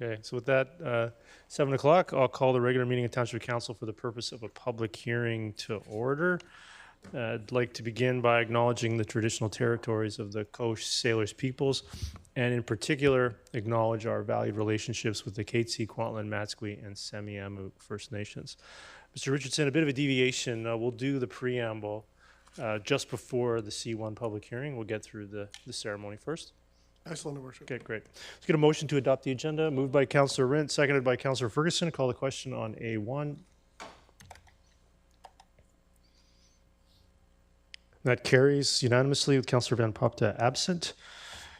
Okay, so with that, 7 o'clock, I'll call the regular meeting of Township Council for the purpose of a public hearing to order. I'd like to begin by acknowledging the traditional territories of the Coast Salish peoples, and in particular, acknowledge our valued relationships with the Katzie, Kwantlen, Matsqui, and Semiahmoo First Nations. Mr. Richardson, a bit of a deviation. We'll do the preamble just before the C1 public hearing. We'll get through the ceremony first. Excellent, Your Worship. Okay, great. Let's get a motion to adopt the agenda. Moved by Councillor Rint, seconded by Councillor Ferguson. Call the question on A1. That carries unanimously with Councillor Van Popta absent.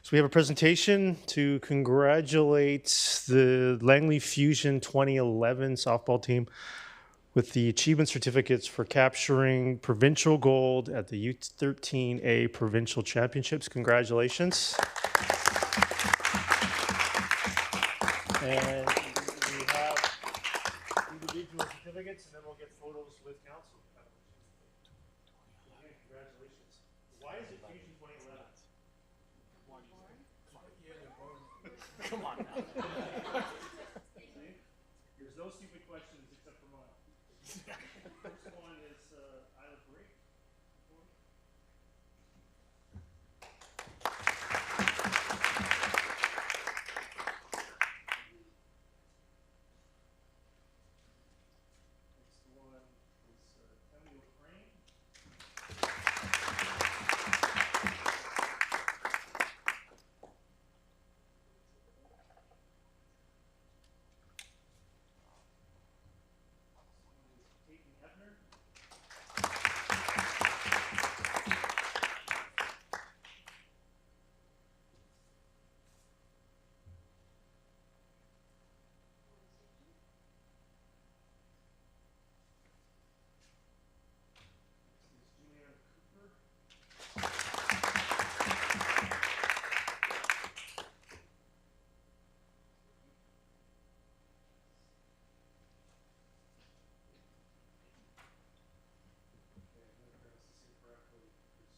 So we have a presentation to congratulate the Langley Fusion 2011 softball team with the achievement certificates for capturing provincial gold at the U13A Provincial Championships. Congratulations. And we have individual certificates, and then we'll get photos with council. Again, congratulations. Why is it Fusion 2011? Come on now. There's no stupid questions except for mine. First one is Isla Break. Next one is Temio Crane. Peyton Hebner. This is Julianne Cooper. Okay, I'm going to pronounce this incorrectly.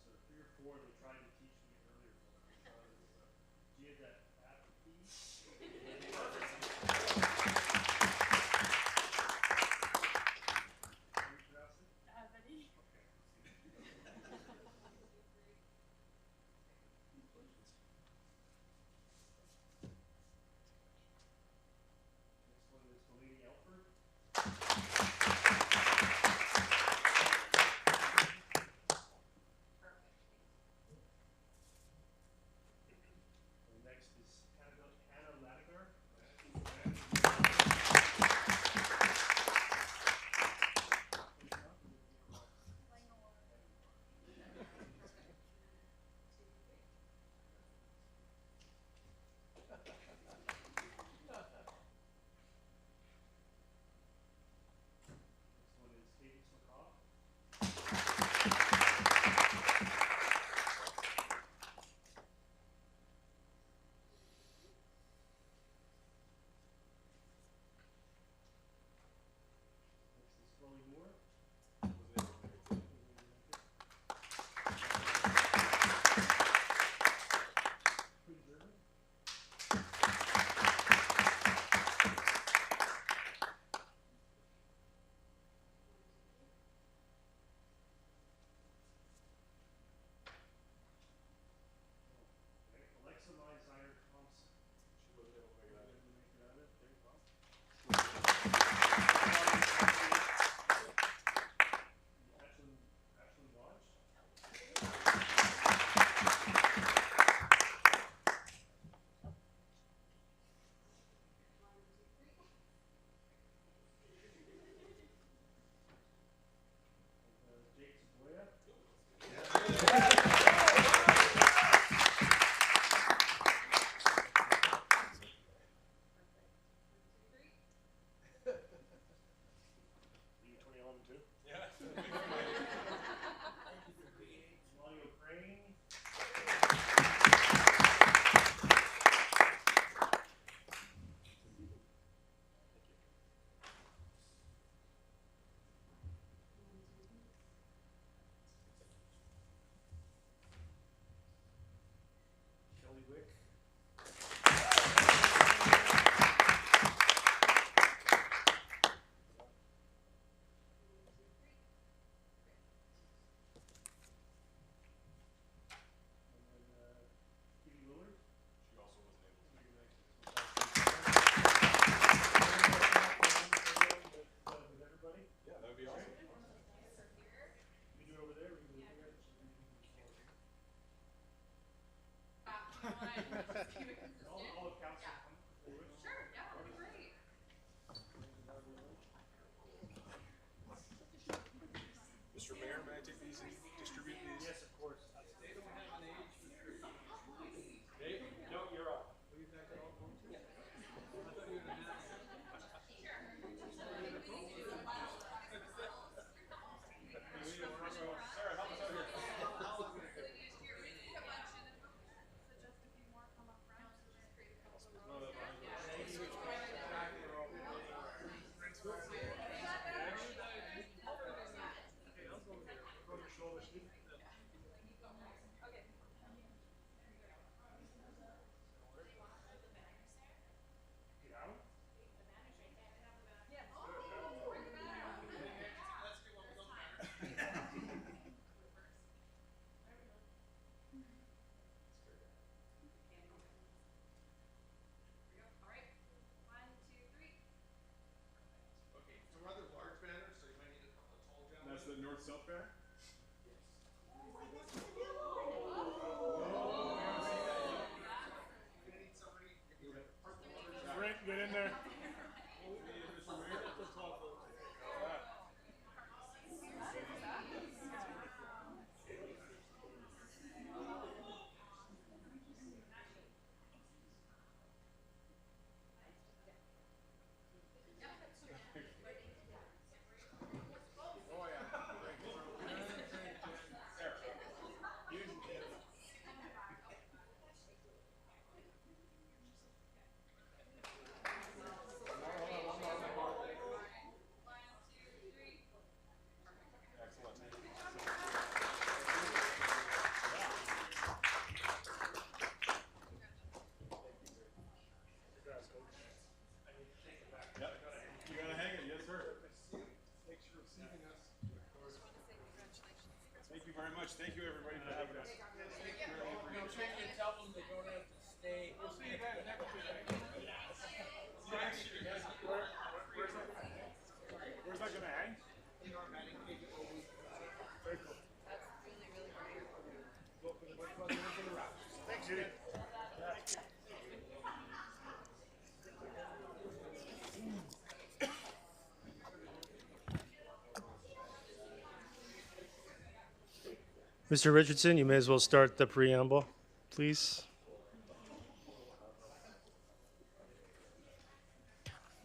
There's 3 or 4 they tried to teach me earlier. Giadat Apathy. How do you pronounce it? Next one is Delaney Elford. And next is Hannah Latigar. North-South banner? Frank, get in there. You gotta hang it, yes, sir. Thanks for receiving us. Thank you very much. Thank you, everybody, for having us. No, can you tell them they don't have to stay? We'll see you guys next week. Where's that gonna hang? Very cool. Thanks, Judy. Mr. Richardson, you may as well start the preamble, please.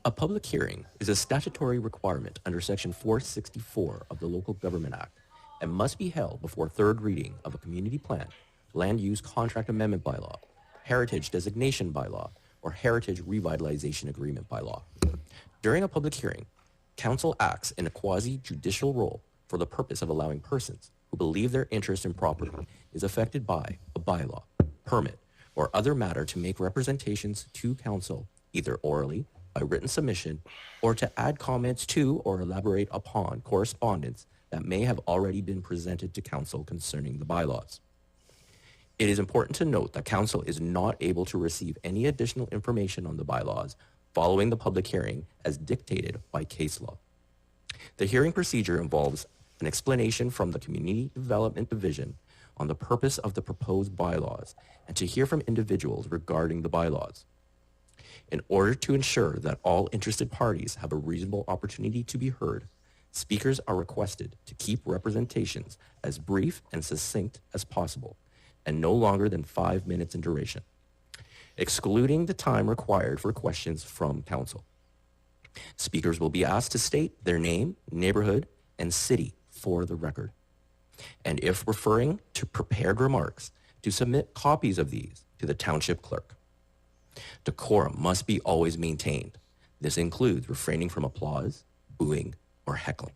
A public hearing is a statutory requirement under Section 464 of the Local Government Act and must be held before third reading of a community plan, land use contract amendment bylaw, heritage designation bylaw, or heritage revitalization agreement bylaw. During a public hearing, council acts in a quasi-judicial role for the purpose of allowing persons who believe their interest in property is affected by a bylaw, permit, or other matter to make representations to council, either orally, by written submission, or to add comments to or elaborate upon correspondence that may have already been presented to council concerning the bylaws. It is important to note that council is not able to receive any additional information on the bylaws following the public hearing as dictated by case law. The hearing procedure involves an explanation from the Community Development Division on the purpose of the proposed bylaws and to hear from individuals regarding the bylaws. In order to ensure that all interested parties have a reasonable opportunity to be heard, speakers are requested to keep representations as brief and succinct as possible and no longer than 5 minutes in duration, excluding the time required for questions from council. Speakers will be asked to state their name, neighborhood, and city for the record. And if referring to prepared remarks, to submit copies of these to the township clerk. Decorum must be always maintained. This includes refraining from applause, booing, or heckling.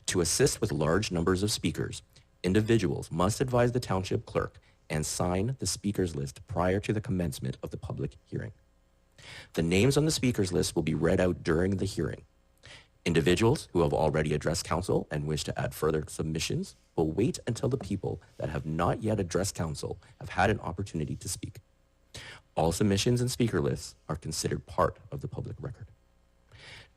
To assist with large numbers of speakers, individuals must advise the township clerk and sign the speakers list prior to the commencement of the public hearing. The names on the speakers list will be read out during the hearing. Individuals who have already addressed council and wish to add further submissions will wait until the people that have not yet addressed council have had an opportunity to speak. All submissions and speaker lists are considered part of the public record.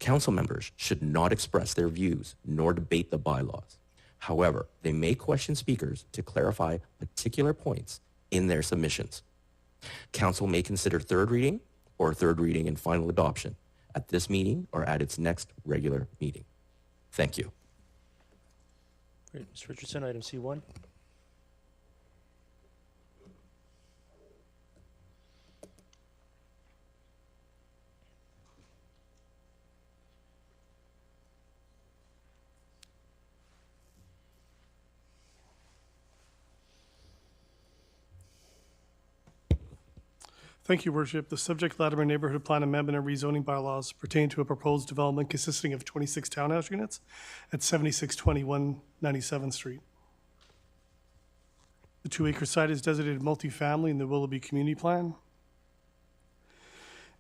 Council members should not express their views nor debate the bylaws. However, they may question speakers to clarify particular points in their submissions. Council may consider third reading or third reading and final adoption at this meeting or at its next regular meeting. Thank you. Great. Mr. Richardson, item C1. Thank you, Worship. The subject Latimer Neighborhood Plan Amendment and Rezoning Bylaws pertain to a proposed development consisting of 26 townhouse units at 7621 97th Street. The 2-acre site is designated multifamily in the Willoughby Community Plan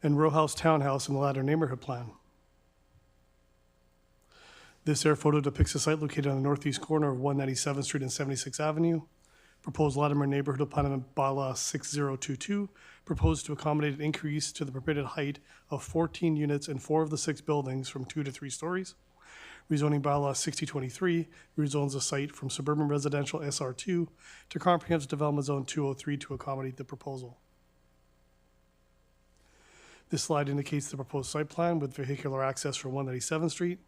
and row house townhouse in the Latimer Neighborhood Plan. This air photo depicts a site located on the northeast corner of 197th Street and 76th Avenue. Proposed Latimer Neighborhood Plan Amendment Bylaw 6022 proposed to accommodate an increase to the permitted height of 14 units in 4 of the 6 buildings from 2 to 3 stories. rezoning bylaw 6023 rezones the site from suburban residential SR2 to comprehensive development zone 203 to accommodate the proposal. This slide indicates the proposed site plan with vehicular access for 197th Street.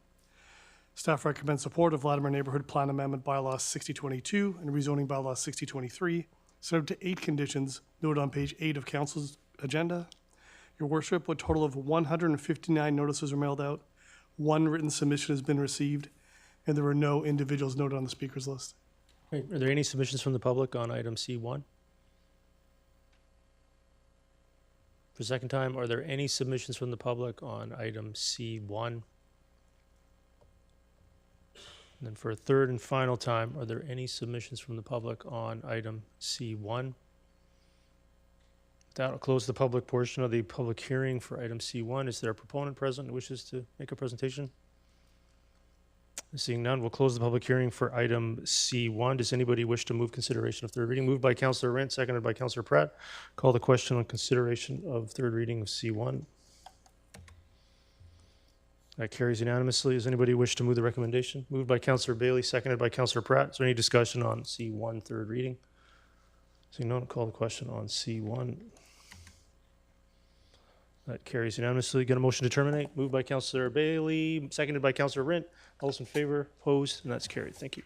Staff recommends support of Latimer Neighborhood Plan Amendment Bylaw 6022 and rezoning bylaw 6023, subject to 8 conditions noted on page 8 of Council's agenda. Your Worship, a total of 159 notices were mailed out, 1 written submission has been received, and there were no individuals noted on the speakers list. Right. Are there any submissions from the public on item C1? For a second time, are there any submissions from the public on item C1? And then for a third and final time, are there any submissions from the public on item C1? That will close the public portion of the public hearing for item C1. Is there a proponent present who wishes to make a presentation? Seeing none, we'll close the public hearing for item C1. Does anybody wish to move consideration of third reading? Moved by Councillor Rent, seconded by Councillor Pratt. Call the question on consideration of third reading of C1. That carries unanimously. Does anybody wish to move the recommendation? Moved by Councillor Bailey, seconded by Councillor Pratt. Is there any discussion on C1 third reading? Seeing none, call the question on C1. That carries unanimously. Get a motion to terminate. Moved by Councillor Bailey, seconded by Councillor Rent. All those in favor, opposed, and that's carried. Thank you.